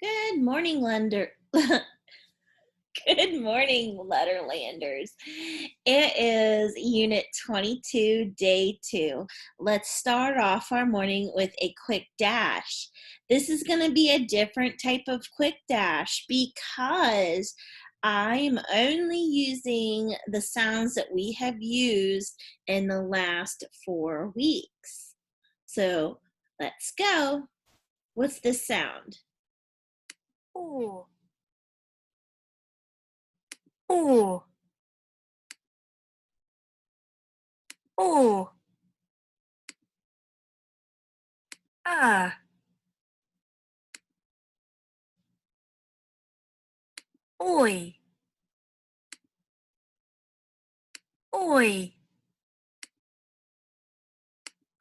Good morning, Lender. Good morning, Letterlanders. It is Unit 22, Day 2. Let's start off our morning with a quick dash. This is going to be a different type of quick dash because I'm only using the sounds that we have used in the last 4 weeks. So let's go. What's this sound? Ooh. Ooh. Ooh. Ah. Oi. Oi.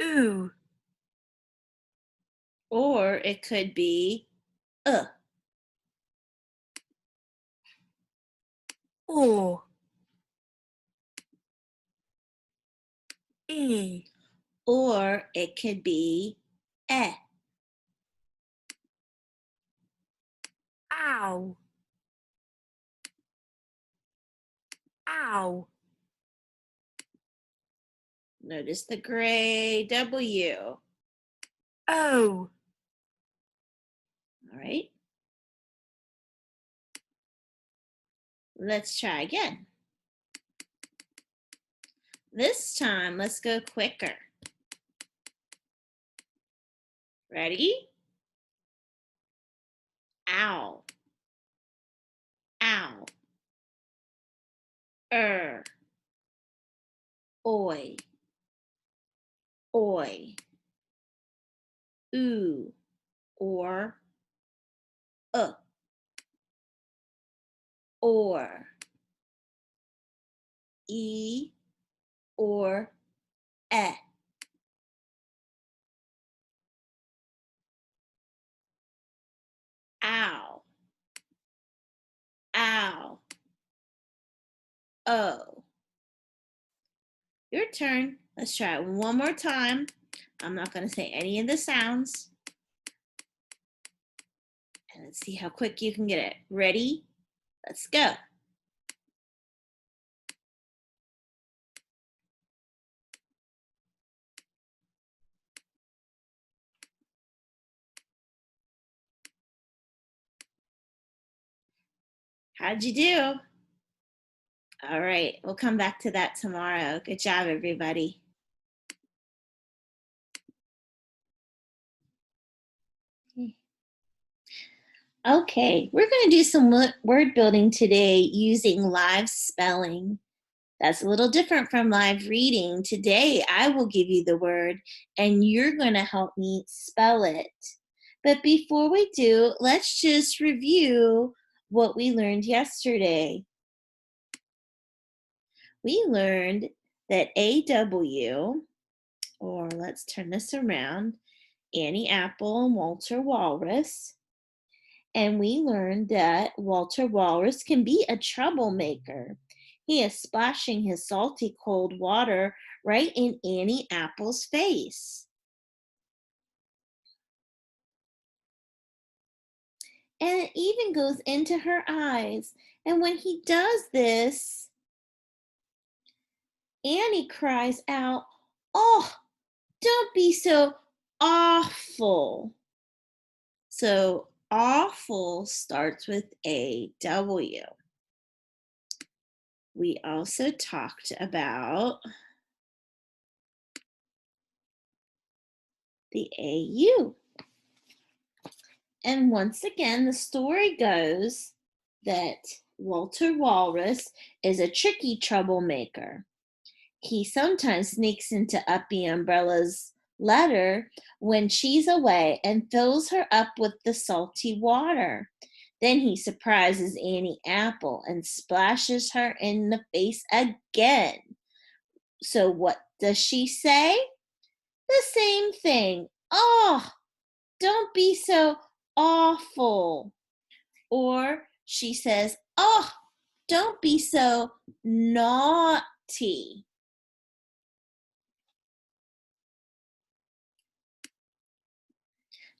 Ooh. Or it could be uh. Ooh. E. Or it could be eh. Ow. Ow. Notice the gray W. Oh. All right. Let's try again. This time, let's go quicker. Ready? Ow. Ow. Oi. Oi. Ooh. Or uh. Or. E or eh. Ow. Ow. Oh. Your turn. Let's try it one more time. I'm not going to say any of the sounds. And let's see how quick you can get it. Ready? Let's go. How'd you do? All right, we'll come back to that tomorrow. Good job, everybody. Okay, we're going to do some word building today using live spelling. That's a little different from live reading. Today, I will give you the word and you're going to help me spell it. But before we do, let's just review what we learned yesterday. We learned that AW, or let's turn this around, Annie Apple and Walter Walrus. And we learned that Walter Walrus can be a troublemaker. He is splashing his salty cold water right in Annie Apple's face. And it even goes into her eyes. And when he does this, Annie cries out, "Oh, don't be so awful." So awful starts with a W. We also talked about the AU. And once again, the story goes that Walter Walrus is a tricky troublemaker. He sometimes sneaks into Uppy Umbrella's letter when she's away and fills her up with the salty water. Then he surprises Annie Apple and splashes her in the face again. So what does she say? The same thing. "Oh, don't be so awful." Or she says, "Oh, don't be so naughty."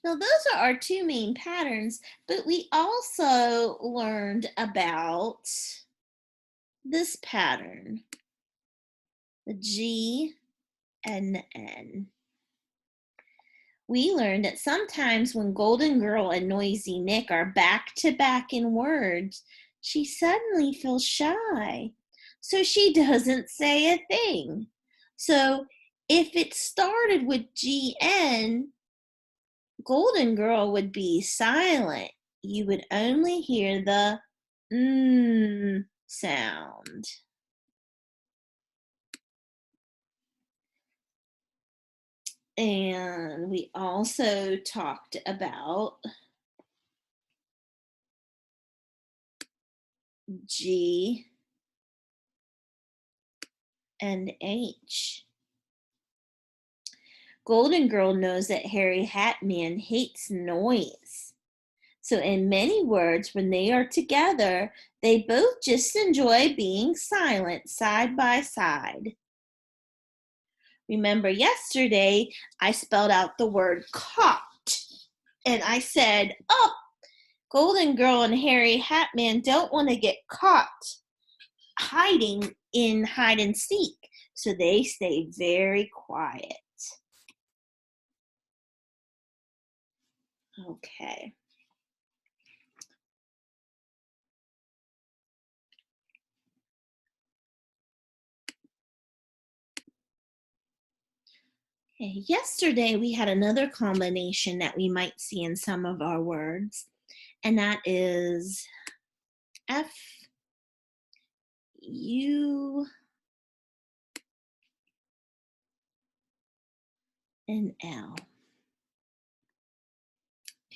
Now, those are our two main patterns, but we also learned about this pattern, the G and N. We learned that sometimes when Golden Girl and Noisy Nick are back to back in words, she suddenly feels shy. So she doesn't say a thing. So if it started with GN, Golden Girl would be silent. You would only hear the sound. And we also talked about G and H. Golden Girl knows that Harry Hatman hates noise. So, in many words, when they are together, they both just enjoy being silent side by side. Remember, yesterday I spelled out the word caught, and I said, oh, Golden Girl and Harry Hatman don't want to get caught hiding in hide and seek, so they stay very quiet. Okay. Okay. Yesterday we had another combination that we might see in some of our words, and that is F, U, and L.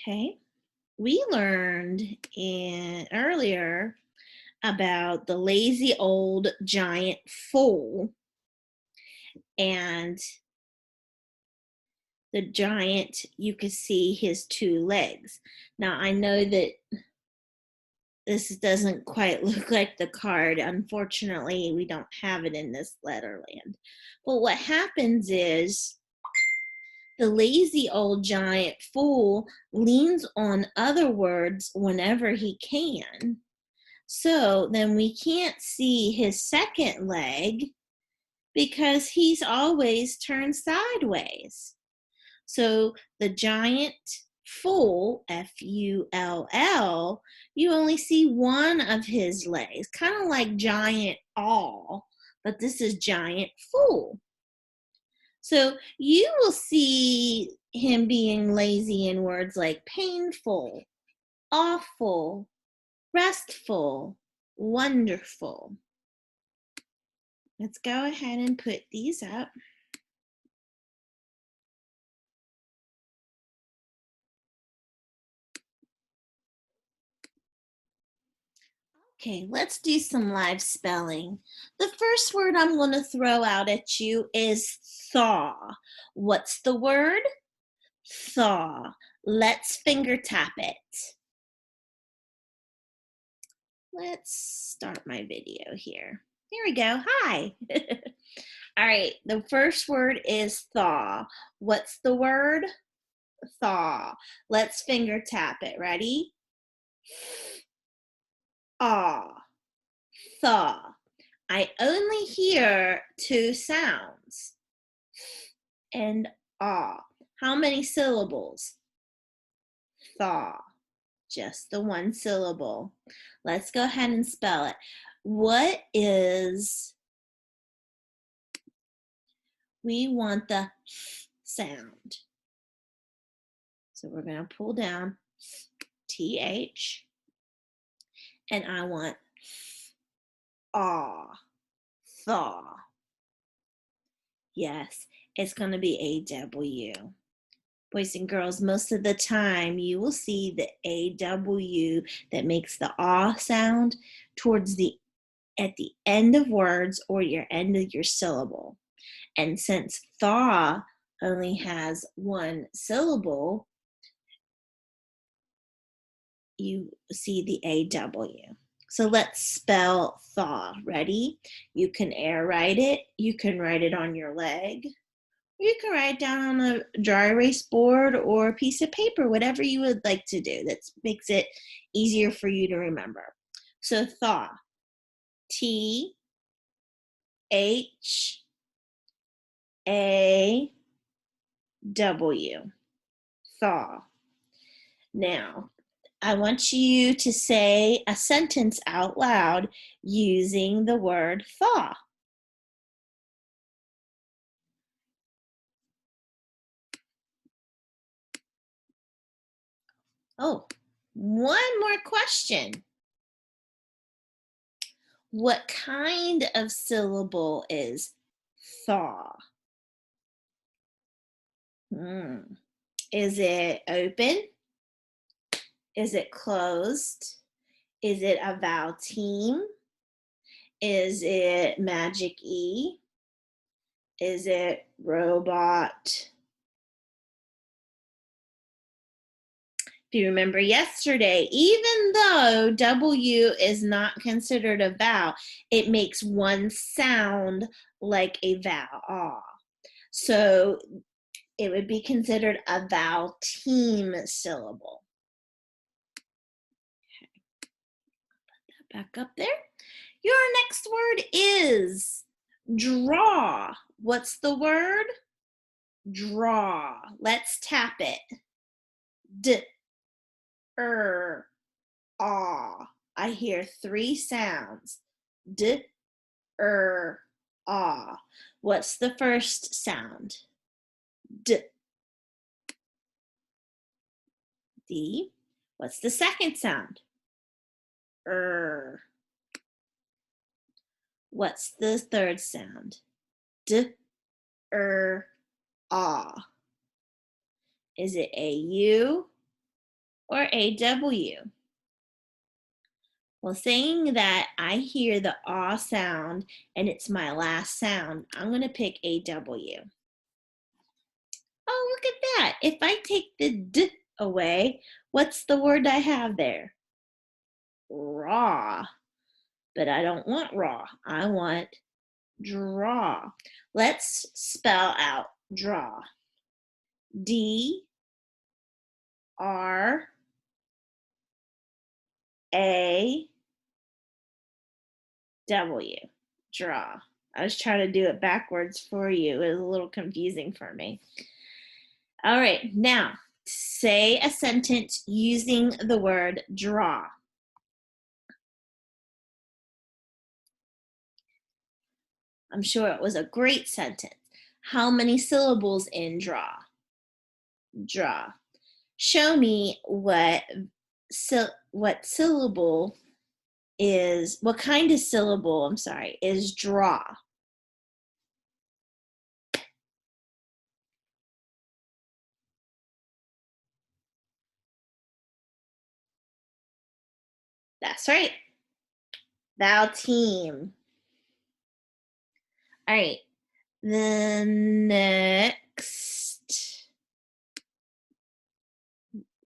Okay. We learned earlier about the lazy old giant fool, and the giant, you could see his two legs. Now I know that this doesn't quite look like the card. Unfortunately, we don't have it in this Letterland. But what happens is the lazy old giant fool leans on other words whenever he can. So then we can't see his second leg because he's always turned sideways. So the giant fool, Full, you only see one of his legs, kind of like giant all, but this is giant fool. So you will see him being lazy in words like painful, awful, restful, wonderful. Let's go ahead and put these up. Okay, let's do some live spelling. The first word I'm going to throw out at you is thaw. What's the word? Thaw. Let's finger tap it. Let's start my video here. Here we go. Hi. All right, the first word is thaw. What's the word? Thaw. Let's finger tap it. Ready? Ah. Thaw. I only hear two sounds. And ah. How many syllables? Thaw. Just the one syllable. Let's go ahead and spell it. What is, we want the sound. So we're going to pull down TH, and I want ah, thaw. Yes, it's going to be AW. Boys and girls, most of the time you will see the AW that makes the ah sound towards at the end of words or your end of your syllable. And since thaw only has one syllable, you see the AW. So let's spell thaw. Ready? You can air write it. You can write it on your leg, You can write it down on a dry erase board or a piece of paper, whatever you would like to do. That makes it easier for you to remember. So thaw, T H A W, thaw. Now, I want you to say a sentence out loud using the word thaw. Oh, one more question. What kind of syllable is thaw? Is it open? Is it closed? Is it a vowel team? Is it magic E? Is it robot? If you remember yesterday, even though W is not considered a vowel, it makes one sound like a vowel, ah. So it would be considered a vowel team syllable. Put that back up there. Your next word is draw. What's the word? Draw. Let's tap it. D, ah. I hear three sounds. D, ah. What's the first sound? D. D. What's the second sound? What's the third sound? D, ah. Is it a U or a W? Well, saying that I hear the ah sound and it's my last sound, I'm going to pick a W. Oh, look at that. If I take the D away, what's the word I have there? Raw. But I don't want raw. I want draw. Let's spell out draw. D R A W. Draw. I was trying to do it backwards for you. It was a little confusing for me. All right, now say a sentence using the word draw. I'm sure it was a great sentence. How many syllables in draw? Draw. Show me what syllable is, what kind of syllable, I'm sorry, is draw. That's right. Vowel team. All right. The next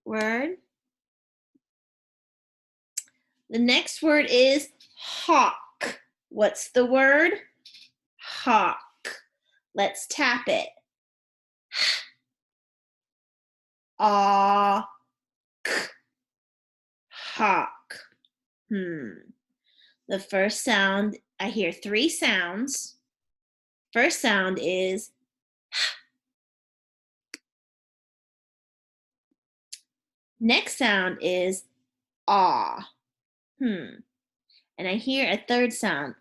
word. The next word is hawk. What's the word? Hawk. Let's tap it. Aw. Hawk. The first sound, I hear three sounds. First sound is next sound is ah. And I hear a third sound.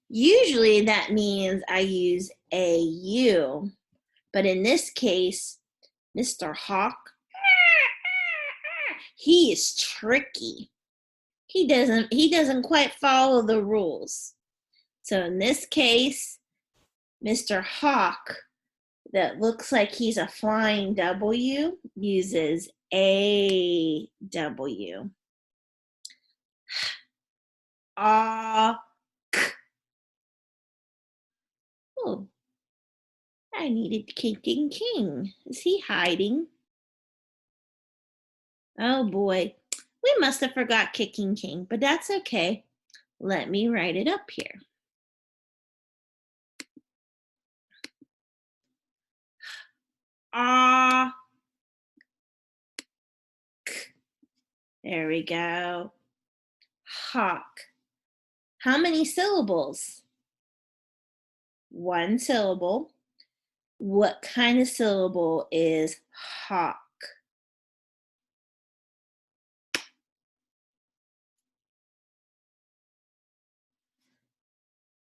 Usually that means I use a U, but in this case, Mr. Hawk, he is tricky. He doesn't quite follow the rules. So in this case, Mr. Hawk, that looks like he's a flying W, uses a W. Ah. Oh, I needed Kicking King. Is he hiding? Oh boy, we must have forgot Kicking King, but that's okay. Let me write it up here. Ah. There we go. Hawk. How many syllables? One syllable. What kind of syllable is hawk?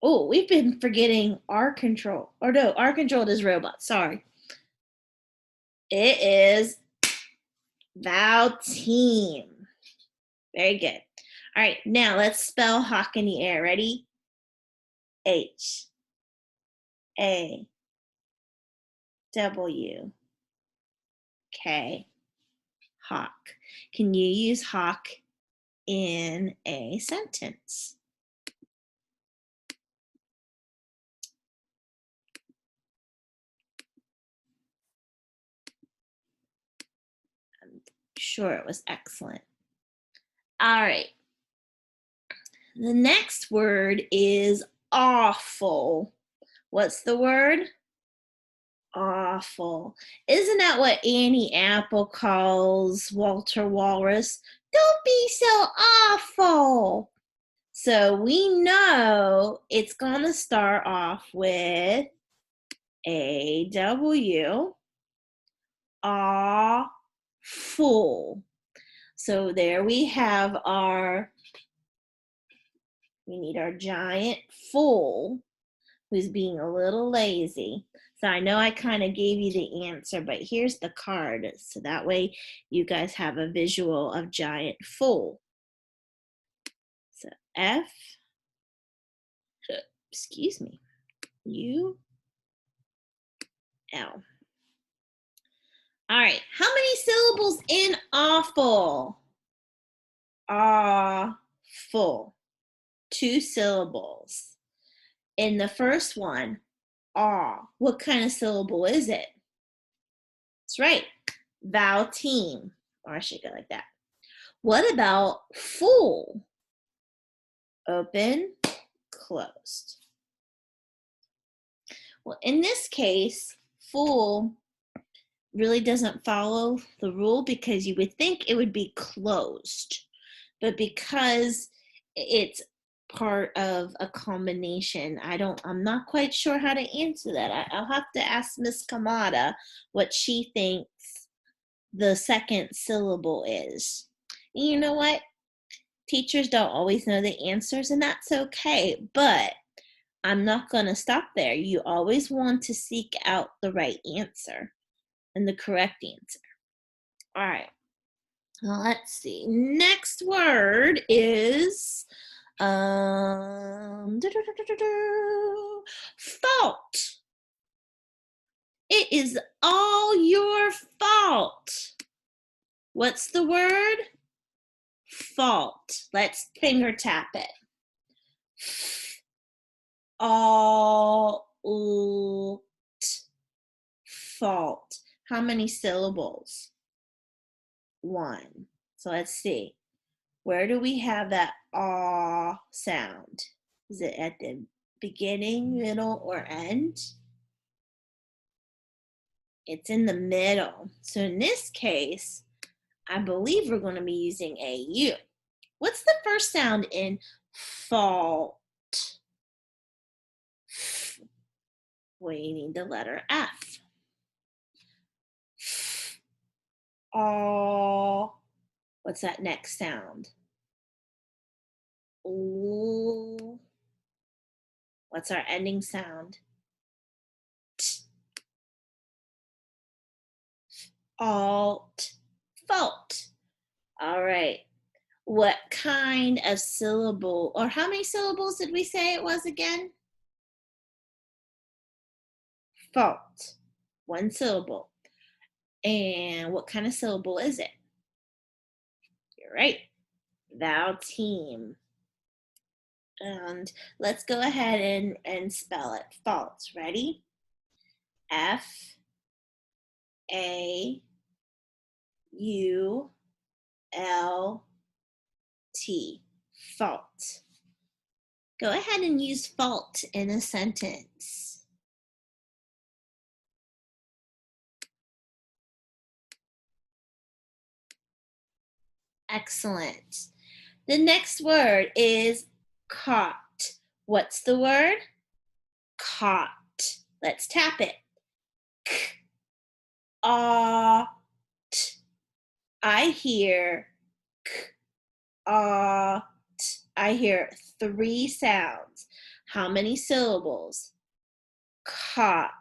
Oh, we've been forgetting our control. Or no, our control is robot. Sorry. It is vowel team. Very good. All right, now let's spell hawk in the air. Ready? H A W K. Hawk. Can you use hawk in a sentence? I'm sure it was excellent. All right. The next word is awful. What's the word? Awful. Isn't that what Annie Apple calls Walter Walrus? Don't be so awful. So we know it's going to start off with a W, awful. So there we have we need our giant full who's being a little lazy. So I know I kind of gave you the answer, but here's the card. So that way you guys have a visual of giant full. So F, excuse me, U, L. All right, how many syllables in awful? Awful. 2 syllables. In the first one, aw, what kind of syllable is it? That's right, vowel team. Or I should go like that. What about full? Open, closed. Well, in this case, full really doesn't follow the rule because you would think it would be closed. But because it's part of a combination, I'm not quite sure how to answer that. I'll have to ask Miss Kamada what she thinks the second syllable is. And you know what? Teachers don't always know the answers, and that's okay. But I'm not going to stop there. You always want to seek out the right answer and the correct answer. All right. Let's see. Next word is fault. It is all your fault. What's the word? Fault. Let's finger tap it. All fault. How many syllables? 1. So let's see. Where do we have that ah sound? Is it at the beginning, middle, or end? It's in the middle. So in this case, I believe we're going to be using a U. What's the first sound in fault? We need the letter F. All. What's that next sound? Ooh. What's our ending sound? T. Alt. Fault. All right. What kind of syllable, or how many syllables did we say it was again? Fault. 1 syllable. And what kind of syllable is it? You're right. Vowel team. And let's go ahead and spell it. Fault. Ready? F A U L T. Fault. Go ahead and use fault in a sentence. Excellent. The next word is caught. What's the word? Caught. Let's tap it. K, ah, t. I hear k, ah, t. I hear 3 sounds. How many syllables? Caught.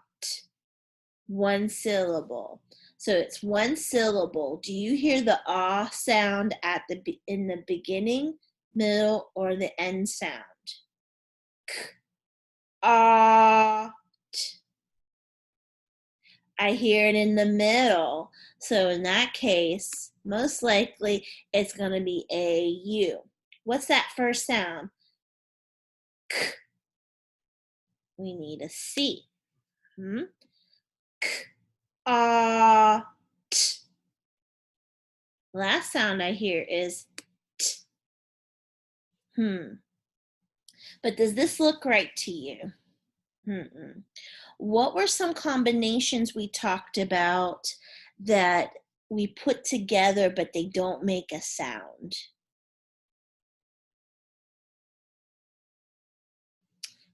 1 syllable. So it's 1 syllable. Do you hear the ah sound at in the beginning, middle, or the end sound? K, ah, t. I hear it in the middle. So in that case, most likely it's going to be a U. What's that first sound? K. We need a C. Hmm? K, ah, t. Last sound I hear is t. But does this look right to you? What were some combinations we talked about that we put together but they don't make a sound?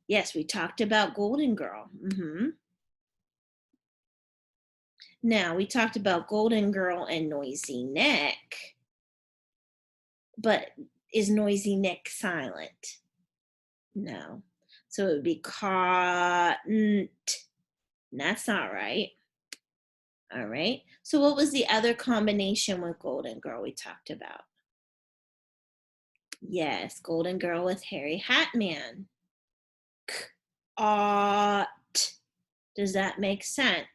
Yes, we talked about Golden Girl. Now, we talked about Golden Girl and Noisy Neck, but is Noisy Neck silent? No. So it would be cotton. That's not right. All right. So what was the other combination with Golden Girl we talked about? Yes, Golden Girl with Harry Hatman. K-ot. Does that make sense?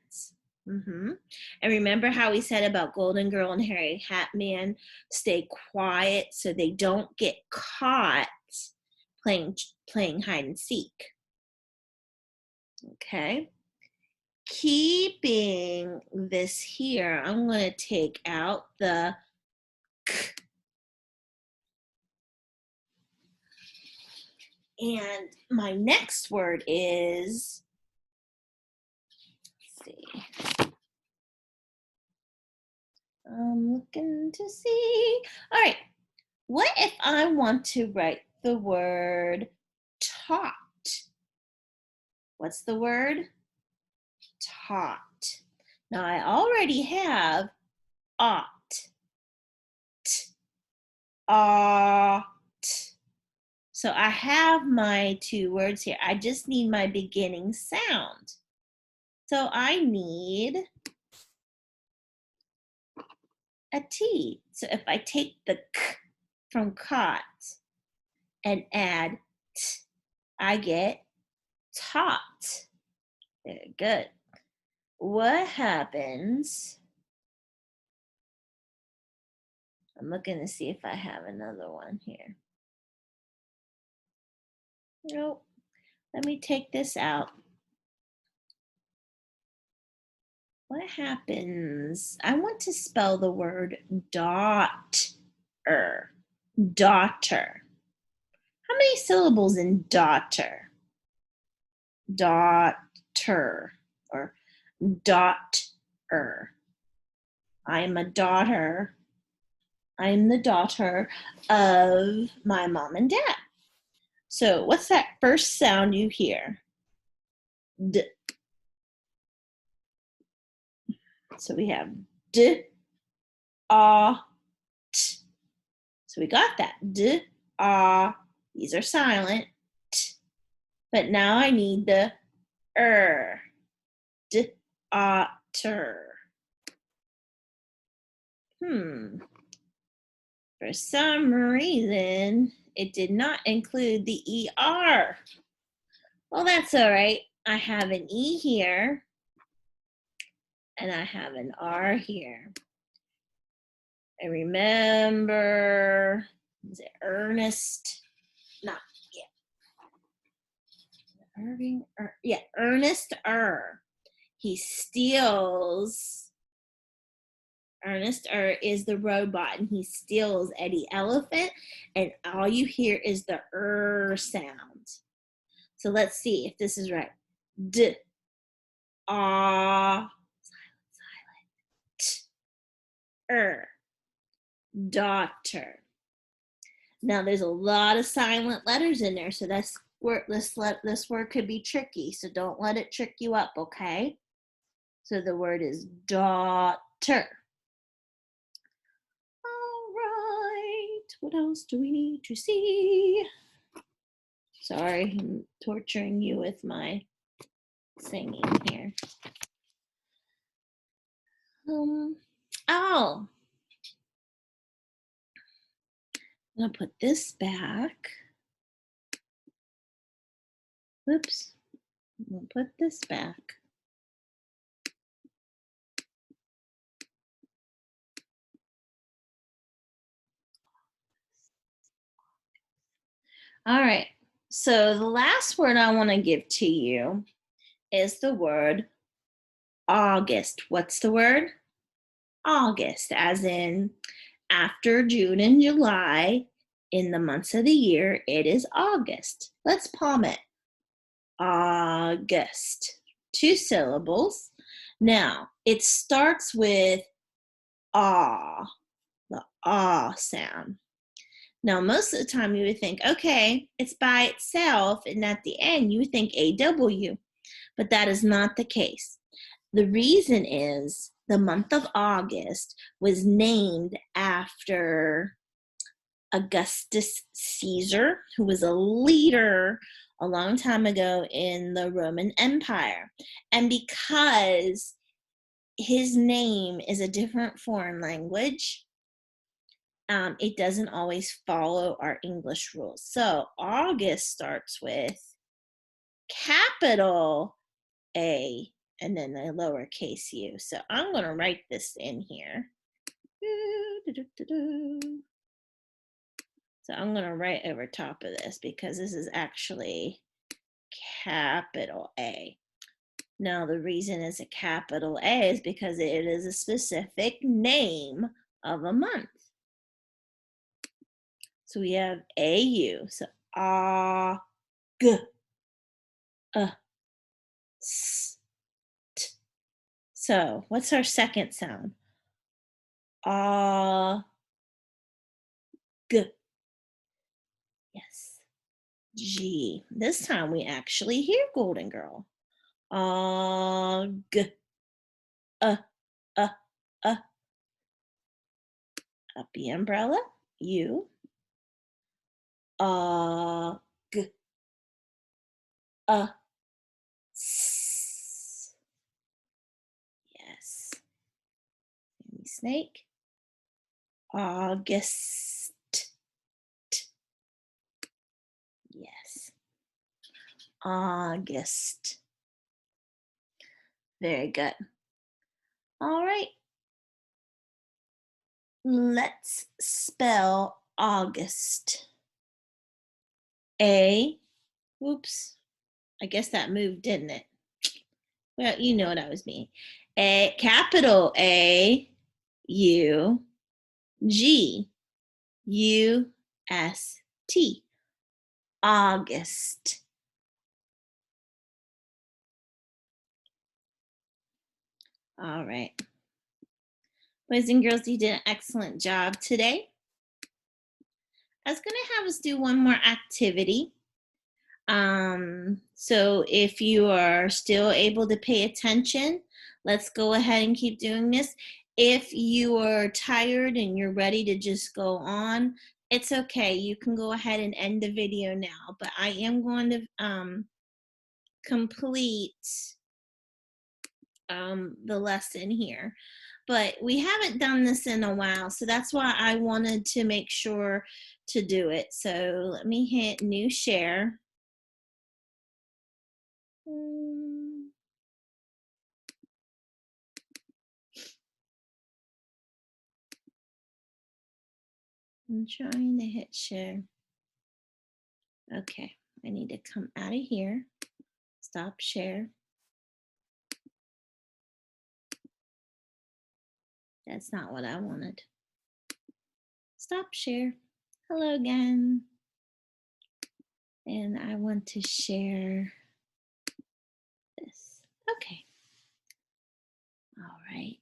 And remember how we said about Golden Girl and Harry Hatman, stay quiet so they don't get caught playing hide and seek. Okay. Keeping this here, I'm going to take out the k. And my next word is, let's see. I'm looking to see. All right. What if I want to write the word taught? What's the word? Taught. Now I already have ought. Ought. So I have my 2 words here. I just need my beginning sound. So I need a T. So if I take the k from caught and add t, I get taught. Very good. What happens? I'm looking to see if I have another one here. Nope. Let me take this out. What happens? I want to spell the word daughter. Daughter. How many syllables in daughter? Daughter or daughter. I'm a daughter. I'm the daughter of my mom and dad. So what's that first sound you hear? D. So we have d, ah, t. So we got that. D, ah. These are silent. T. But now I need the d, ah, ter. For some reason, it did not include the ER. Well, that's all right. I have an E here, and I have an R here. I remember, is it Ernest? Not yet. Irving, Ernest He steals. Ernest is the robot, and he steals Eddie Elephant, and all you hear is the sound. So let's see if this is right. D, ah, silent, t, daughter. Now there's a lot of silent letters in there, so this word could be tricky. So don't let it trick you up, okay? So the word is daughter. All right. What else do we need to see? Sorry, I'm torturing you with my singing here. Oh, I'm gonna put this back. Oops. I'm gonna put this back. All right. So the last word I want to give to you is the word August. What's the word? August, as in after June and July, in the months of the year, it is August. Let's palm it. August. 2 syllables. Now, it starts with ah, the ah sound. Now, most of the time you would think, okay, it's by itself, and at the end you would think AW, but that is not the case. The reason is the month of August was named after Augustus Caesar, who was a leader a long time ago in the Roman Empire. And because his name is a different foreign language, it doesn't always follow our English rules. So August starts with capital A and then a lowercase u. So I'm going to write this in here. So I'm going to write over top of this because this is actually capital A. Now, the reason it's a capital A is because it is a specific name of a month. So we have AU. So A, G, S, T. So what's our second sound? A, G. Yes. G. This time we actually hear Golden Girl. A, G, uh, uh, up the umbrella, U, G, S. Yes. Snake. August. Yes. August. Very good. All right. Let's spell August. A, whoops, I guess that moved, didn't it? Well, you know what I was meaning. A, capital A, U, G, U, S, T. August. All right. Boys and girls, you did an excellent job today. I was going to have us do one more activity. So if you are still able to pay attention, let's go ahead and keep doing this. If you are tired and you're ready to just go on, it's okay. You can go ahead and end the video now, but I am going to complete the lesson here. But we haven't done this in a while, so that's why I wanted to make sure to do it. So let me hit new share. I'm trying to hit share. Okay, I need to come out of here. Stop share. That's not what I wanted. Stop share. Hello again. And I want to share this. Okay. All right.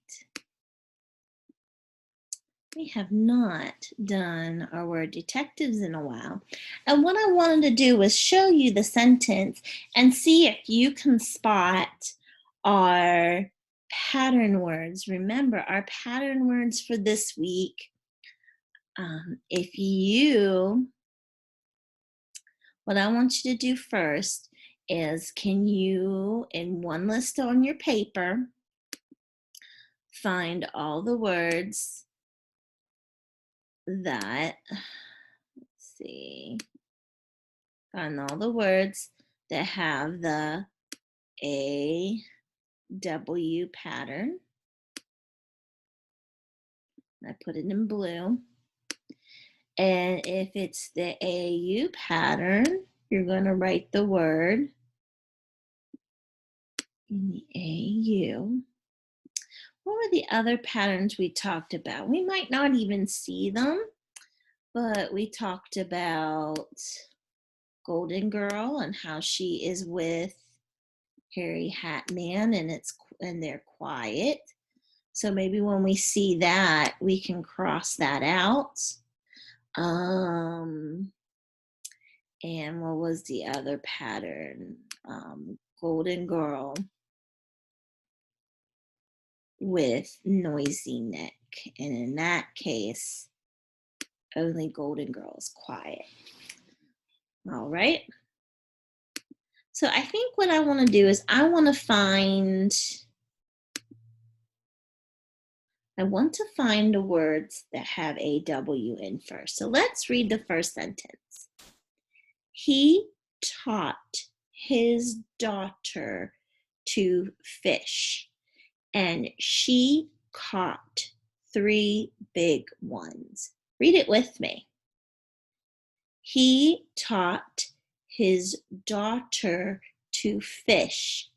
We have not done our word detectives in a while. And what I wanted to do was show you the sentence and see if you can spot our pattern words. Remember, our pattern words for this week. If you, what I want you to do first is, can you, in one list on your paper, find all the words that, let's see, find all the words that have the AW pattern. I put it in blue. And if it's the AU pattern, you're going to write the word in the AU. What were the other patterns we talked about? We might not even see them, but we talked about Golden Girl and how she is with Harry Hatman and they're quiet. So maybe when we see that, we can cross that out. And what was the other pattern? Golden Girl with Noisy Nick. And in that case, only Golden Girl is quiet. All right. So I think what I want to do is I want to find the words that have AW in first. So let's read the first sentence. He taught his daughter to fish, and she caught 3 big ones. Read it with me. He taught his daughter to fish,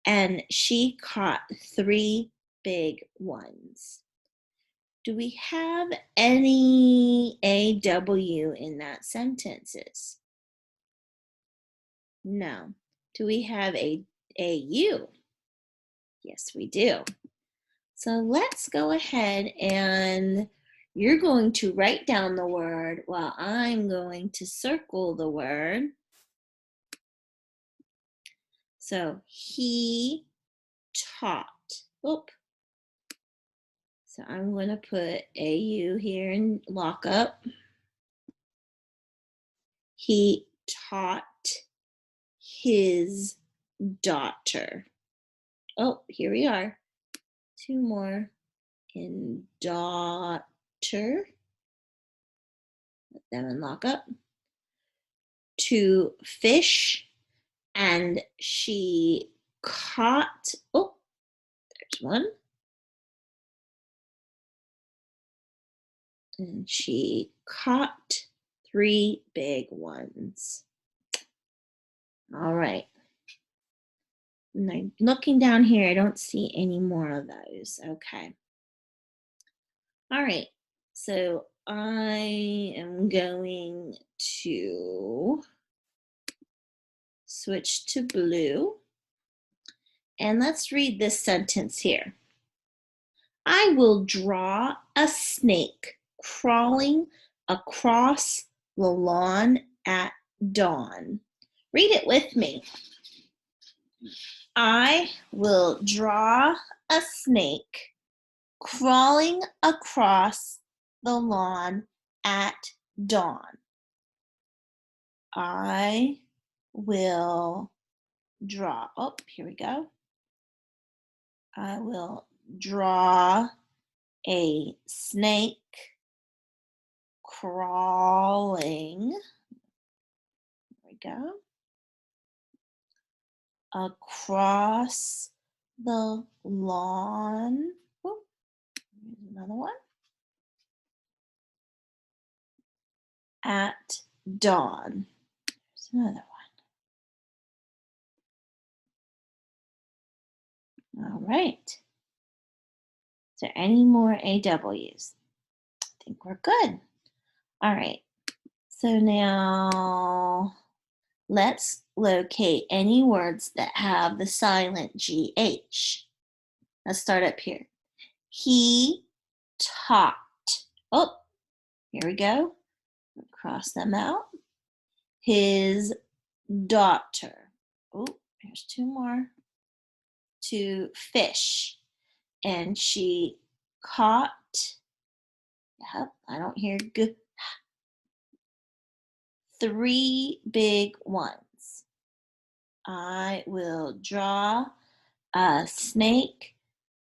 and she caught 3 big ones. Do we have any AW in that sentences? No. Do we have a AU? Yes, we do. So let's go ahead and you're going to write down the word while I'm going to circle the word. So he taught. Oop. So I'm going to put AU here in lockup. He taught his daughter. Oh, here we are. 2 more in daughter. Let them in lockup. To fish, and she caught, oh, there's one. And she caught 3 big ones. All right. And I'm looking down here, I don't see any more of those. Okay. All right. So I am going to switch to blue. And let's read this sentence here. I will draw a snake crawling across the lawn at dawn. Read it with me. I will draw a snake crawling across the lawn at dawn. I will draw, oh, here we go. I will draw a snake crawling, there we go, across the lawn. Oh, here's another one. At dawn. There's another one. All right. Is there any more AWs? I think we're good. All right. So now let's locate any words that have the silent GH. Let's start up here. He taught. Oh, here we go. Cross them out. His daughter. Oh, there's two more. To fish. And she caught, yep, I don't hear good, three big ones. I will draw a snake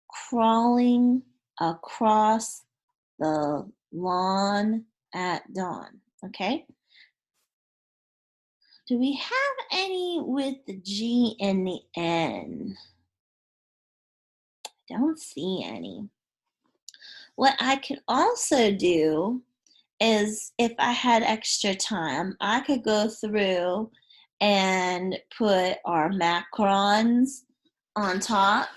crawling across the lawn at dawn. Okay? Do we have any with the G and the N? I don't see any. What I could also do is if I had extra time, I could go through and put our macarons on top.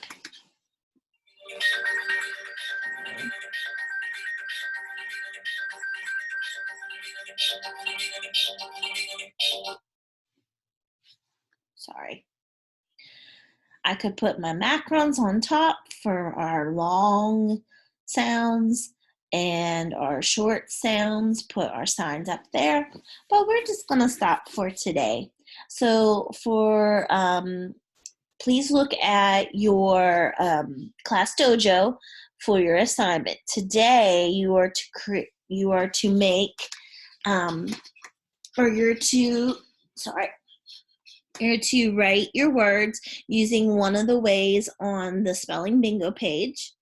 Sorry. I could put my macarons on top for our long sounds and our short sounds, put our signs up there. But we're just going to stop for today. So please look at your class dojo for your assignment. Today you are to make you're to write your words using one of the ways on the spelling bingo page.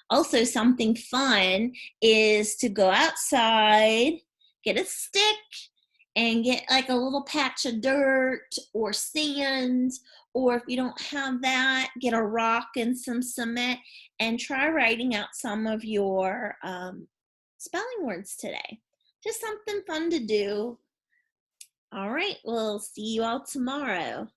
Also, something fun is to go outside, get a stick, and get like a little patch of dirt or sand, or if you don't have that, get a rock and some cement and try writing out some of your spelling words today. Just something fun to do. All right, we'll see you all tomorrow.